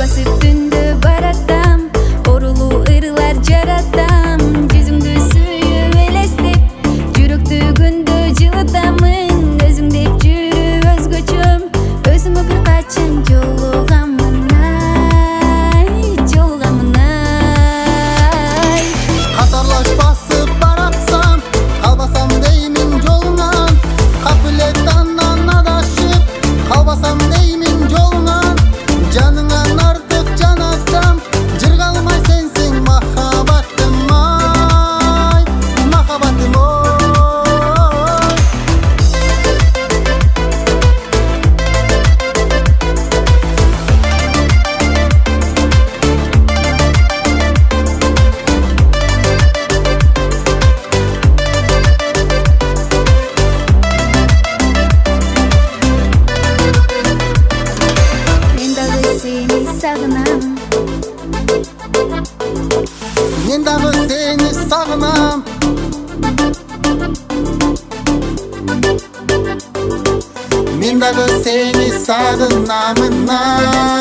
басып түндө баратам, орулуу ырлар жаратам. Жүзүңдү сүйүп элестеп, жүрөктү күндө жылытамын. Өзүң деп жүрүп өзгөчөм, өзүмө бир качан жолугамын ай, жолугамын ай. Катарлаш басып баратсам, калбасам деймин жолуңан. Капылеттандан адашып, калбасам деймин жолуңан. Жаныңан артык жанасам, жыргалмай сенсиң махаббатым ай, махаббатым ой. Мен дагы сени сагынам. Мен дагы сени сагынам. Мен дагы сени сагынамын ай.